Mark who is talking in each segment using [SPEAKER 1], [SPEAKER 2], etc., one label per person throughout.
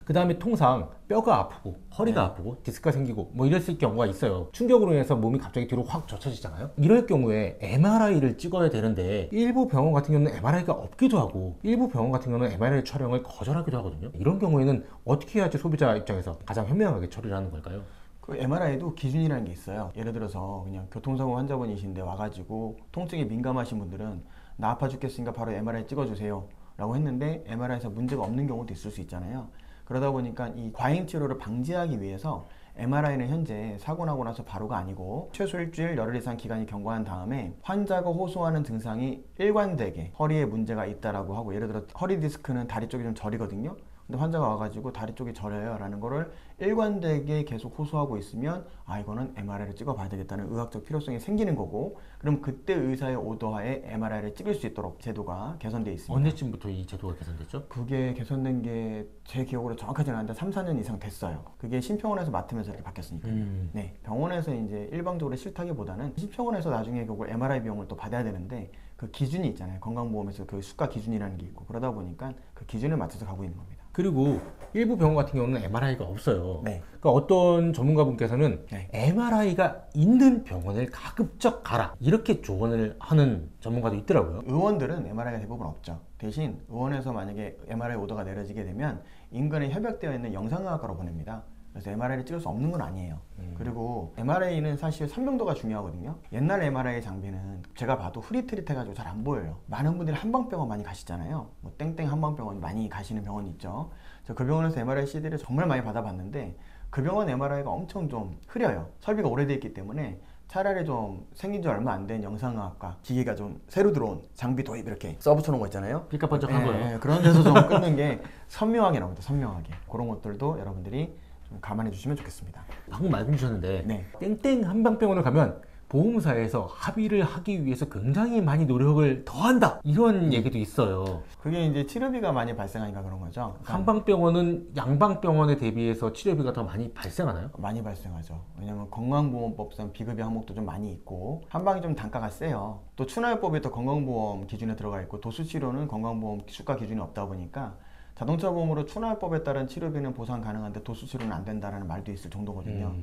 [SPEAKER 1] 그 다음에 통상 뼈가 아프고 허리가 아프고 디스크가 생기고 뭐 이랬을 경우가 있어요. 충격으로 인해서 몸이 갑자기 뒤로 확 젖혀지잖아요. 이럴 경우에 MRI를 찍어야 되는데 일부 병원 같은 경우는 MRI가 없기도 하고 일부 병원 같은 경우는 MRI 촬영을 거절하기도 하거든요. 이런 경우에는 어떻게 해야지 소비자 입장에서 가장 현명하게 처리를 하는 걸까요?
[SPEAKER 2] 그 MRI도 기준이라는 게 있어요. 예를 들어서 그냥 교통사고 환자분이신데 와가지고 통증에 민감하신 분들은 나 아파 죽겠으니까 바로 MRI 찍어주세요 라고 했는데 MRI에서 문제가 없는 경우도 있을 수 있잖아요. 그러다 보니까 이 과잉 치료를 방지하기 위해서 MRI는 현재 사고 나고 나서 바로가 아니고 최소 일주일 열흘 이상 기간이 경과한 다음에 환자가 호소하는 증상이 일관되게 허리에 문제가 있다라고 하고, 예를 들어 허리 디스크는 다리 쪽이 좀 저리거든요. 근데 환자가 와가지고 다리 쪽이 저려요 라는 거를 일관되게 계속 호소하고 있으면 이거는 MRI를 찍어봐야 되겠다는 의학적 필요성이 생기는 거고, 그럼 그때 의사의 오더하에 MRI를 찍을 수 있도록 제도가 개선되어 있습니다.
[SPEAKER 1] 언제쯤부터 이 제도가 개선됐죠?
[SPEAKER 2] 그게 개선된 게 제 기억으로 정확하지는 않은데 3, 4년 이상 됐어요. 그게 심평원에서 맡으면서 이렇게 바뀌었으니까요. 네, 병원에서 이제 일방적으로 싫다기보다는 심평원에서 나중에 결국 MRI 비용을 또 받아야 되는데 그 기준이 있잖아요. 건강보험에서 그 수가 기준이라는 게 있고, 그러다 보니까 그 기준에 맞춰서 가고 있는 겁니다.
[SPEAKER 1] 그리고 일부 병원 같은 경우는 MRI가 없어요.
[SPEAKER 2] 네.
[SPEAKER 1] 그러니까 어떤 전문가분께서는
[SPEAKER 2] 네.
[SPEAKER 1] MRI가 있는 병원을 가급적 가라 이렇게 조언을 하는 전문가도 있더라고요.
[SPEAKER 2] 의원들은 MRI가 대부분 없죠. 대신 의원에서 만약에 MRI 오더가 내려지게 되면 인근에 협약되어 있는 영상의학과로 보냅니다. 그래서 MRI를 찍을 수 없는 건 아니에요. 그리고 MRI는 사실 선명도가 중요하거든요. 옛날 MRI 장비는 제가 봐도 흐릿흐릿해가지고 잘 안 보여요. 많은 분들이 한방병원 많이 가시잖아요. 뭐 땡땡 한방병원 많이 가시는 병원이 있죠. 저 그 병원에서 MRI CD를 정말 많이 받아봤는데 그 병원 MRI가 엄청 좀 흐려요. 설비가 오래돼 있기 때문에 차라리 좀 생긴 지 얼마 안 된 영상의학과 기계가 좀 새로 들어온 장비 도입 이렇게 써붙여놓은 거 있잖아요.
[SPEAKER 1] 삐까번쩍한 거예요.
[SPEAKER 2] 그런 데서 좀 끊는 게 선명하게 나옵니다. 선명하게. 그런 것들도 여러분들이 좀 감안해 주시면 좋겠습니다.
[SPEAKER 1] 방금 말씀 주셨는데
[SPEAKER 2] 네.
[SPEAKER 1] 땡땡 한방병원을 가면 보험사에서 합의를 하기 위해서 굉장히 많이 노력을 더한다 이런 얘기도 있어요.
[SPEAKER 2] 그게 이제 치료비가 많이 발생하니까 그런 거죠. 그러니까
[SPEAKER 1] 한방병원은 양방병원에 대비해서 치료비가 더 많이 발생하나요?
[SPEAKER 2] 많이 발생하죠. 왜냐면 건강보험법상 비급여 항목도 좀 많이 있고 한방이 좀 단가가 세요. 또 추나요법이 또 건강보험 기준에 들어가 있고 도수치료는 건강보험 수가 기준이 없다 보니까 자동차 보험으로 추나요법에 따른 치료비는 보상 가능한데 도수치료는 안 된다라는 말도 있을 정도거든요.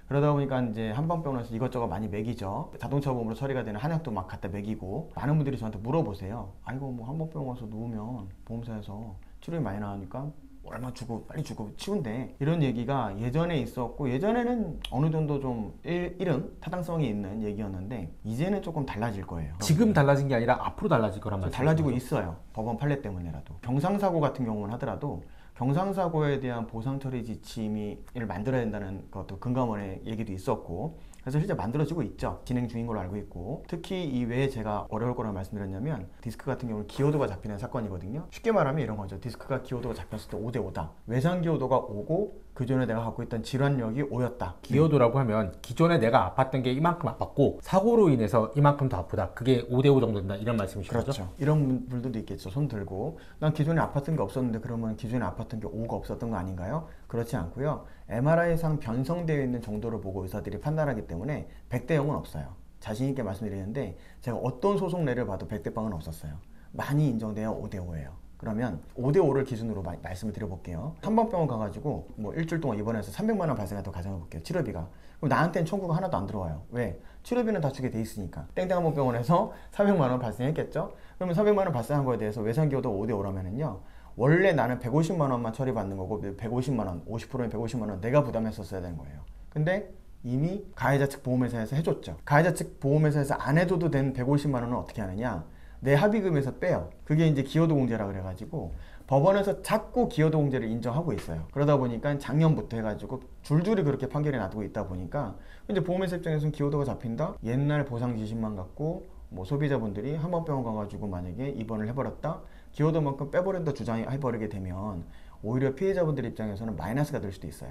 [SPEAKER 2] 그러다 보니까 이제 한방병원에서 이것저것 많이 매기죠. 자동차 보험으로 처리가 되는 한약도 막 갖다 매기고, 많은 분들이 저한테 물어보세요. 아이고 뭐 한방병원 와서 누우면 보험사에서 치료비 많이 나오니까 얼마 주고 빨리 주고 치운대, 이런 얘기가 예전에 있었고, 예전에는 어느 정도 좀 이름 타당성이 있는 얘기였는데 이제는 조금 달라질 거예요.
[SPEAKER 1] 지금 달라진 게 아니라 앞으로 달라질 거란 말이죠.
[SPEAKER 2] 달라지고 있어요. 법원 판례 때문에라도. 경상사고 같은 경우는 하더라도 경상사고에 대한 보상처리 지침을 만들어야 된다는 것도 금감원의 얘기도 있었고, 그래서 실제 만들어지고 있죠. 진행 중인 걸로 알고 있고, 특히 이 외에 제가 어려울 거라고 말씀드렸냐면 디스크 같은 경우는 기여도가 잡히는 사건이거든요. 쉽게 말하면 이런 거죠. 디스크가 기여도가 잡혔을 때 5대 5다. 외상 기여도가 5고 그 전에 내가 갖고 있던 질환력이 5였다.
[SPEAKER 1] 기여도라고 하면 기존에 내가 아팠던 게 이만큼 아팠고 사고로 인해서 이만큼 더 아프다. 그게 5대5 정도 된다. 이런 말씀이신 거죠?
[SPEAKER 2] 그렇죠. 이런 분들도 있겠죠. 손 들고 난 기존에 아팠던 게 없었는데 그러면 기존에 아팠던 게 5가 없었던 거 아닌가요? 그렇지 않고요. MRI상 변성되어 있는 정도를 보고 의사들이 판단하기 때문에 100대 0은 없어요. 자신 있게 말씀드리는데 제가 어떤 소송례를 봐도 100대 0은 없었어요. 많이 인정돼야 5대 5예요. 그러면 5대 5를 기준으로 말씀을 드려볼게요. 한방병원 가가지고 뭐 일주일 동안 입원해서 300만 원 발생했다고 가정해볼게요. 치료비가. 그럼 나한테는 청구가 하나도 안 들어와요. 왜? 치료비는 다 주게 돼 있으니까. 땡땡한방병원에서 300만 원 발생했겠죠? 그러면 300만 원 발생한 거에 대해서 외상기여도 5대 5라면은요. 원래 나는 150만 원만 처리받는 거고 150만 원, 50%인 150만 원 내가 부담했었어야 되는 거예요. 근데 이미 가해자 측 보험회사에서 해줬죠. 가해자 측 보험회사에서 안 해줘도 된 150만 원은 어떻게 하느냐? 내 합의금에서 빼요. 그게 이제 기여도 공제라 그래가지고 법원에서 자꾸 기여도 공제를 인정하고 있어요. 그러다 보니까 작년부터 해가지고 줄줄이 그렇게 판결이 나두고 있다 보니까 이제 보험회사 입장에서는 기여도가 잡힌다? 옛날 보상 지식만 갖고 뭐 소비자분들이 한방병원 가가지고 만약에 입원을 해버렸다? 기여도만큼 빼버린다 주장해버리게 되면 오히려 피해자분들 입장에서는 마이너스가 될 수도 있어요.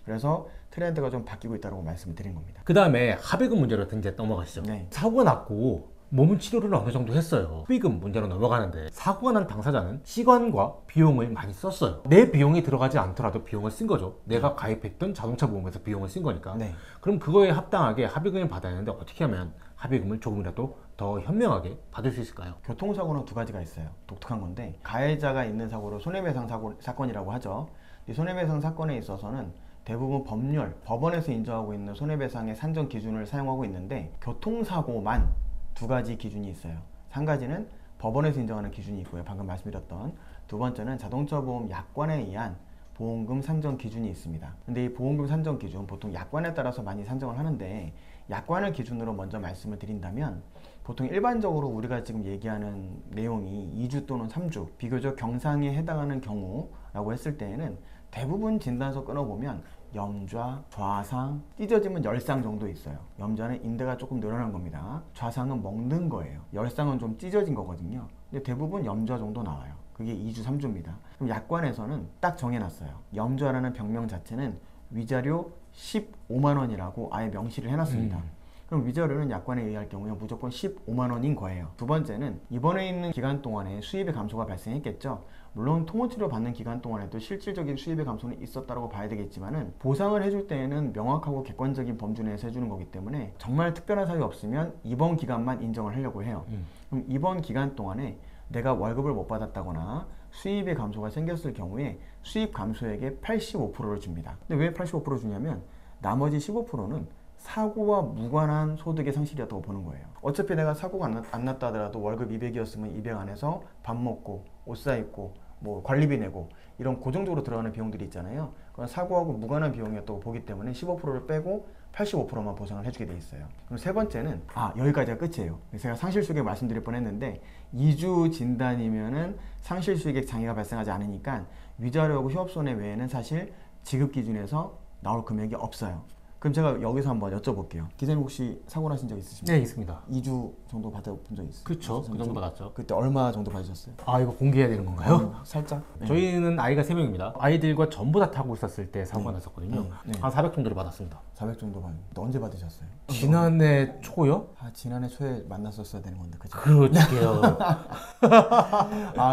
[SPEAKER 2] 그래서 트렌드가 좀 바뀌고 있다고 말씀을 드린 겁니다.
[SPEAKER 1] 그 다음에 합의금 문제로 이제 넘어가시죠.
[SPEAKER 2] 네.
[SPEAKER 1] 사고가 났고 몸은 치료를 어느 정도 했어요. 합의금 문제로 넘어가는데 사고가 난 당사자는 시간과 비용을 많이 썼어요. 내 비용이 들어가지 않더라도 비용을 쓴 거죠. 내가 가입했던 자동차 보험에서 비용을 쓴 거니까.
[SPEAKER 2] 네.
[SPEAKER 1] 그럼 그거에 합당하게 합의금을 받아야 하는데 어떻게 하면 합의금을 조금이라도 더 현명하게 받을 수 있을까요?
[SPEAKER 2] 교통사고는 두 가지가 있어요. 독특한 건데 가해자가 있는 사고로 손해배상 사건이라고 하죠. 이 손해배상 사건에 있어서는 대부분 법률, 법원에서 인정하고 있는 손해배상의 산정 기준을 사용하고 있는데 교통사고만 두 가지 기준이 있어요. 한 가지는 법원에서 인정하는 기준이 있고요. 방금 말씀드렸던 두 번째는 자동차 보험 약관에 의한 보험금 산정 기준이 있습니다. 근데 이 보험금 산정 기준 보통 약관에 따라서 많이 산정을 하는데 약관을 기준으로 먼저 말씀을 드린다면 보통 일반적으로 우리가 지금 얘기하는 내용이 2주 또는 3주 비교적 경상에 해당하는 경우라고 했을 때에는 대부분 진단서 끊어보면 염좌, 좌상, 찢어지면 열상 정도 있어요. 염좌는 인대가 조금 늘어난 겁니다. 좌상은 먹는 거예요. 열상은 좀 찢어진 거거든요. 근데 대부분 염좌 정도 나와요. 그게 2주, 3주입니다. 그럼 약관에서는 딱 정해놨어요. 염좌라는 병명 자체는 위자료 15만 원이라고 아예 명시를 해놨습니다. 그럼 위자료는 약관에 의할 경우에 무조건 15만 원인 거예요. 두 번째는 입원해 있는 기간 동안에 수입의 감소가 발생했겠죠. 물론 통원치료 받는 기간 동안에도 실질적인 수입의 감소는 있었다고 봐야 되겠지만은 보상을 해줄 때에는 명확하고 객관적인 범주 내에서 해주는 거기 때문에 정말 특별한 사유 없으면 입원 기간만 인정을 하려고 해요. 그럼 입원 기간 동안에 내가 월급을 못 받았다거나 수입의 감소가 생겼을 경우에 수입 감소액의 85%를 줍니다. 근데 왜 85% 주냐면 나머지 15%는 사고와 무관한 소득의 상실이었다고 보는 거예요. 어차피 내가 사고가 안 났다 하더라도 월급 200이었으면 200 안에서 밥 먹고 옷 사입고 뭐 관리비 내고 이런 고정적으로 들어가는 비용들이 있잖아요. 그건 사고하고 무관한 비용이었다고 보기 때문에 15%를 빼고 85%만 보상을 해주게 돼 있어요. 그럼 세 번째는 여기까지가 끝이에요. 제가 상실수익액 말씀드릴 뻔했는데 2주 진단이면은 상실수익액 장애가 발생하지 않으니까 위자료하고 휴업손해 외에는 사실 지급 기준에서 나올 금액이 없어요. 그럼 제가 여기서 한번 여쭤볼게요. 기자님 혹시 사고 나신 적 있으십니까?
[SPEAKER 1] 네, 있습니다.
[SPEAKER 2] 2주 정도 받아본 적 있어요?
[SPEAKER 1] 그렇죠. 그 정도 받았죠.
[SPEAKER 2] 그때 얼마 정도 받으셨어요?
[SPEAKER 1] 이거 공개해야 되는 건가요?
[SPEAKER 2] 살짝? 네.
[SPEAKER 1] 저희는 아이가 3명입니다. 아이들과 전부 다 타고 있었을 때 사고가 났었거든요.
[SPEAKER 2] 네.
[SPEAKER 1] 한 400 정도를 받았습니다.
[SPEAKER 2] 400 정도 받는데 언제 받으셨어요?
[SPEAKER 1] 지난해 초요?
[SPEAKER 2] 지난해 초에 만났었어야 되는 건데 그죠?
[SPEAKER 1] 그러게요.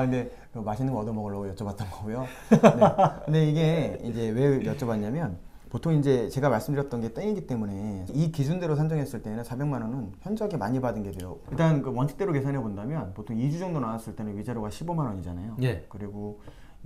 [SPEAKER 2] 근데 맛있는 거 얻어 먹으려고 여쭤봤던 거고요. 네. 근데 이게 이제 왜 여쭤봤냐면 보통 이제 제가 말씀드렸던 게 땡이기 때문에 이 기준대로 산정했을 때는 400만 원은 현저하게 많이 받은 게 돼요. 일단 그 원칙대로 계산해 본다면 보통 2주 정도 나왔을 때는 위자료가 15만 원이잖아요.
[SPEAKER 1] 예.
[SPEAKER 2] 그리고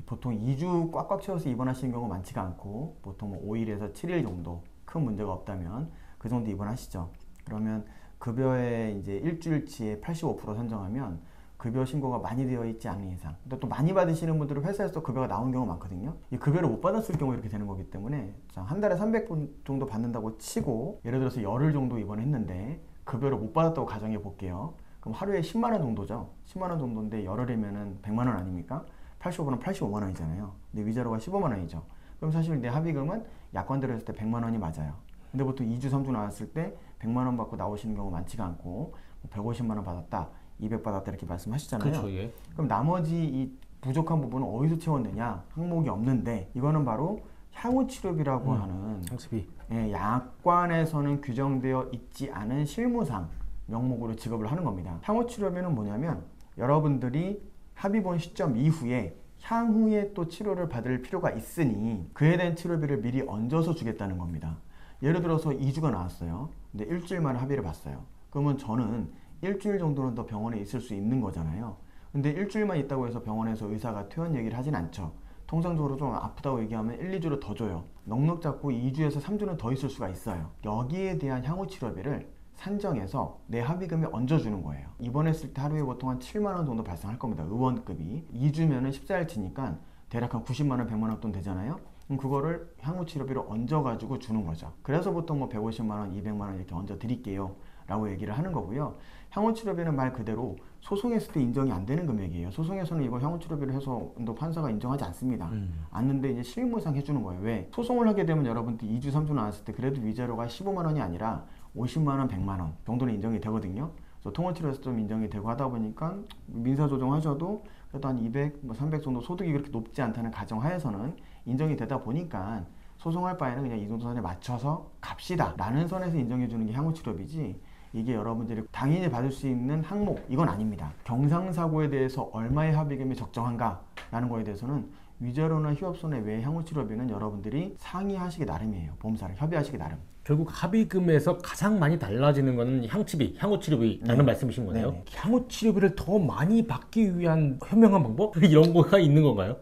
[SPEAKER 2] 보통 2주 꽉꽉 채워서 입원하시는 경우가 많지가 않고 보통 5일에서 7일 정도 큰 문제가 없다면 그 정도 입원하시죠. 그러면 급여의 이제 일주일치의 85% 산정하면 급여 신고가 많이 되어 있지 않은 이상, 근데 또 많이 받으시는 분들은 회사에서 급여가 나온 경우가 많거든요. 이 급여를 못 받았을 경우 이렇게 되는 거기 때문에 한 달에 300분 정도 받는다고 치고 예를 들어서 열흘 정도 입원했는데 급여를 못 받았다고 가정해 볼게요. 그럼 하루에 10만 원 정도죠. 10만 원 정도인데 열흘이면은 100만 원 아닙니까? 85분은 85만 원이잖아요. 근데 위자료가 15만 원이죠. 그럼 사실 내 합의금은 약관대로 했을 때 100만 원이 맞아요. 근데 보통 2주 3주 나왔을 때 100만 원 받고 나오시는 경우 많지가 않고 150만 원 받았다, 200 받았다 이렇게 말씀하시잖아요.
[SPEAKER 1] 그렇죠, 예.
[SPEAKER 2] 그럼 나머지 이 부족한 부분은 어디서 채웠느냐? 항목이 없는데 이거는 바로 향후치료비라고 하는
[SPEAKER 1] 상습이.
[SPEAKER 2] 약관에서는 규정되어 있지 않은 실무상 명목으로 지급을 하는 겁니다. 향후치료비는 뭐냐면 여러분들이 합의 본 시점 이후에 향후에 또 치료를 받을 필요가 있으니 그에 대한 치료비를 미리 얹어서 주겠다는 겁니다. 예를 들어서 2주가 나왔어요. 근데 일주일 만에 합의를 봤어요. 그러면 저는 일주일 정도는 더 병원에 있을 수 있는 거잖아요. 근데 일주일만 있다고 해서 병원에서 의사가 퇴원 얘기를 하진 않죠. 통상적으로 좀 아프다고 얘기하면 1, 2주를 더 줘요. 넉넉 잡고 2주에서 3주는 더 있을 수가 있어요. 여기에 대한 향후 치료비를 산정해서 내 합의금에 얹어주는 거예요. 입원했을 때 하루에 보통 한 7만 원 정도 발생할 겁니다. 의원급이. 2주면은 14일치니까 대략 한 90만 원, 100만 원 돈 되잖아요. 그럼 그거를 향후 치료비로 얹어가지고 주는 거죠. 그래서 보통 뭐 150만 원, 200만 원 이렇게 얹어 드릴게요 라고 얘기를 하는 거고요. 향후치료비는 말 그대로 소송했을 때 인정이 안 되는 금액이에요. 소송에서는 이거 향후치료비를 해서 판사가 인정하지 않습니다. 않는데 이제 실무상 해주는 거예요. 왜? 소송을 하게 되면 여러분들 2주, 3주 나왔을 때 그래도 위자료가 15만 원이 아니라 50만 원, 100만 원 정도는 인정이 되거든요. 그래서 통원치료에서 좀 인정이 되고 하다 보니까 민사조정하셔도 그래도 한 200, 300 정도 소득이 그렇게 높지 않다는 가정하에서는 인정이 되다 보니까 소송할 바에는 그냥 이 정도 선에 맞춰서 갑시다 라는 선에서 인정해주는 게 향후치료비지, 이게 여러분들이 당연히 받을 수 있는 항목 이건 아닙니다. 경상사고에 대해서 얼마의 합의금이 적정한가 라는 거에 대해서는 위자료나 휴업손해 외의 향후치료비는 여러분들이 상의하시기 나름이에요. 보험사랑 협의하시기 나름.
[SPEAKER 1] 결국 합의금에서 가장 많이 달라지는 거는 향후치료비라는 말씀이신 거네요.
[SPEAKER 2] 네네.
[SPEAKER 1] 향후치료비를 더 많이 받기 위한 현명한 방법? 이런 거가 있는 건가요?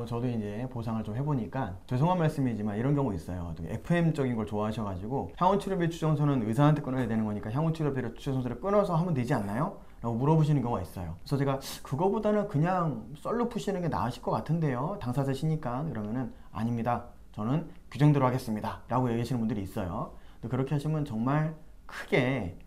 [SPEAKER 2] 저도 이제 보상을 좀 해보니까 죄송한 말씀이지만 이런 경우 있어요. FM적인 걸 좋아하셔가지고 향후치료비 추정서는 의사한테 끊어야 되는 거니까 향후치료비 추정서를 끊어서 하면 되지 않나요? 라고 물어보시는 경우가 있어요. 그래서 제가 그거보다는 그냥 썰로 푸시는 게 나으실 것 같은데요. 당사자시니까. 그러면은 아닙니다. 저는 규정대로 하겠습니다. 라고 얘기하시는 분들이 있어요. 근데 그렇게 하시면 정말 크게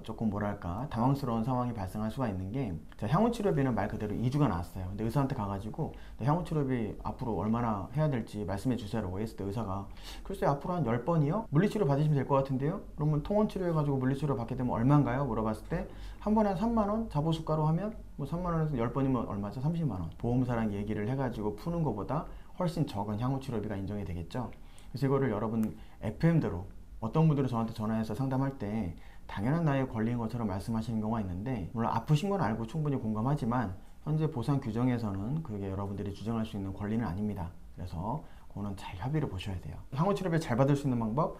[SPEAKER 2] 조금 뭐랄까 당황스러운 상황이 발생할 수가 있는 게 향후치료비는 말 그대로 2주가 나왔어요. 근데 의사한테 가가지고 향후치료비 앞으로 얼마나 해야 될지 말씀해 주세요라고 했을 때 의사가 글쎄 앞으로 한 10번이요? 물리치료 받으시면 될 것 같은데요? 그러면 통원치료 해가지고 물리치료 받게 되면 얼마인가요? 물어봤을 때 한 번에 한 3만원? 자보수가로 하면 뭐 3만원에서 10번이면 얼마죠? 30만원. 보험사랑 얘기를 해가지고 푸는 것보다 훨씬 적은 향후치료비가 인정이 되겠죠. 그래서 이거를 여러분 FM대로 어떤 분들은 저한테 전화해서 상담할 때 당연한 나의 권리인 것처럼 말씀하시는 경우가 있는데 물론 아프신 건 알고 충분히 공감하지만 현재 보상 규정에서는 그게 여러분들이 주장할 수 있는 권리는 아닙니다. 그래서 그거는 잘 협의를 보셔야 돼요. 향후치료비 잘 받을 수 있는 방법?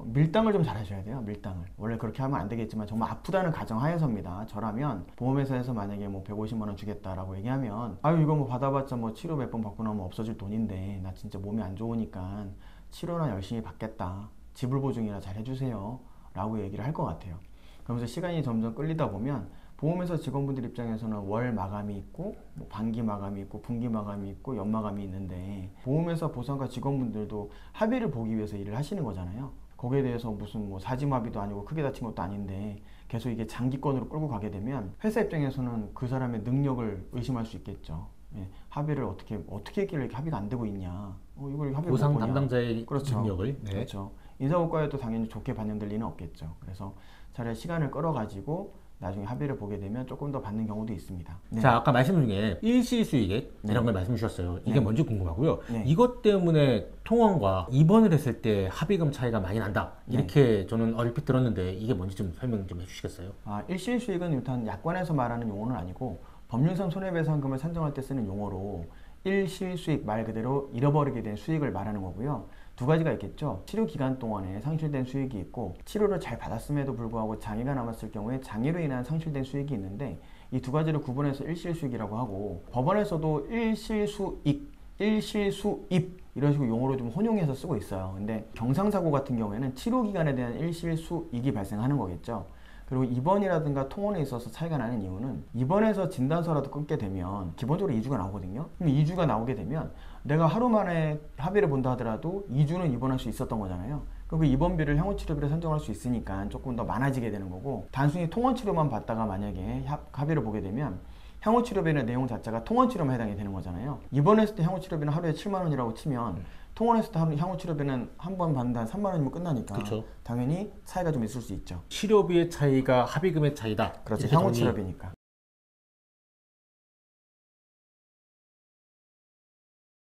[SPEAKER 2] 밀당을 좀 잘 하셔야 돼요. 밀당을. 원래 그렇게 하면 안 되겠지만 정말 아프다는 가정하에서입니다. 저라면 보험회사에서 만약에 뭐 150만 원 주겠다라고 얘기하면 아유 이거 뭐 받아봤자 뭐 치료 몇 번 받고 나면 없어질 돈인데 나 진짜 몸이 안 좋으니까 치료나 열심히 받겠다. 지불보증이나 잘 해주세요 라고 얘기를 할 것 같아요. 그러면서 시간이 점점 끌리다 보면 보험회사 직원분들 입장에서는 월 마감이 있고 뭐 반기 마감이 있고 분기 마감이 있고 연 마감이 있는데 보험회사 보상과 직원분들도 합의를 보기 위해서 일을 하시는 거잖아요. 거기에 대해서 무슨 뭐 사지마비도 아니고 크게 다친 것도 아닌데 계속 이게 장기권으로 끌고 가게 되면 회사 입장에서는 그 사람의 능력을 의심할 수 있겠죠. 예, 합의를 어떻게 했길래 이렇게 합의가 안 되고 있냐. 이걸 합의
[SPEAKER 1] 보상
[SPEAKER 2] 못 보냐.
[SPEAKER 1] 담당자의
[SPEAKER 2] 그렇죠.
[SPEAKER 1] 능력을. 네.
[SPEAKER 2] 그렇죠. 인사고과에도 당연히 좋게 반영될 리는 없겠죠. 그래서 차라리 시간을 끌어가지고 나중에 합의를 보게 되면 조금 더 받는 경우도 있습니다. 네.
[SPEAKER 1] 자, 아까 말씀 중에 일시수익액
[SPEAKER 2] 네.
[SPEAKER 1] 이런 걸 말씀 주셨어요. 이게
[SPEAKER 2] 네.
[SPEAKER 1] 뭔지 궁금하고요.
[SPEAKER 2] 네.
[SPEAKER 1] 이것 때문에 통원과 입원을 했을 때 합의금 차이가 많이 난다. 이렇게 저는 얼핏 들었는데 이게 뭔지 좀 설명 좀 해주시겠어요?
[SPEAKER 2] 일시수익은 일단 약관에서 말하는 용어는 아니고 법률상 손해배상금을 산정할 때 쓰는 용어로 일실수익 말 그대로 잃어버리게 된 수익을 말하는 거고요. 두 가지가 있겠죠. 치료 기간 동안에 상실된 수익이 있고 치료를 잘 받았음에도 불구하고 장애가 남았을 경우에 장애로 인한 상실된 수익이 있는데 이 두 가지를 구분해서 일실수익이라고 하고 법원에서도 일실수익, 일실수입 이런 식으로 용어로 좀 혼용해서 쓰고 있어요. 근데 경상사고 같은 경우에는 치료 기간에 대한 일실수익이 발생하는 거겠죠. 그리고 입원이라든가 통원에 있어서 차이가 나는 이유는 입원해서 진단서라도 끊게 되면 기본적으로 2주가 나오거든요. 그럼 2주가 나오게 되면 내가 하루 만에 합의를 본다 하더라도 2주는 입원할 수 있었던 거잖아요. 그럼 그 입원비를 향후치료비로 산정할 수 있으니까 조금 더 많아지게 되는 거고 단순히 통원치료만 받다가 만약에 합의를 보게 되면 향후치료비의 내용 자체가 통원치료만 해당이 되는 거잖아요. 입원했을 때 향후치료비는 하루에 7만 원이라고 치면 통원했을 때 향후치료비는 한 번 받는다 한 3만 원이면 끝나니까
[SPEAKER 1] 그쵸.
[SPEAKER 2] 당연히 차이가 좀 있을 수 있죠.
[SPEAKER 1] 치료비의 차이가 합의금의 차이다.
[SPEAKER 2] 그렇죠.
[SPEAKER 1] 이렇게
[SPEAKER 2] 향후치료비니까.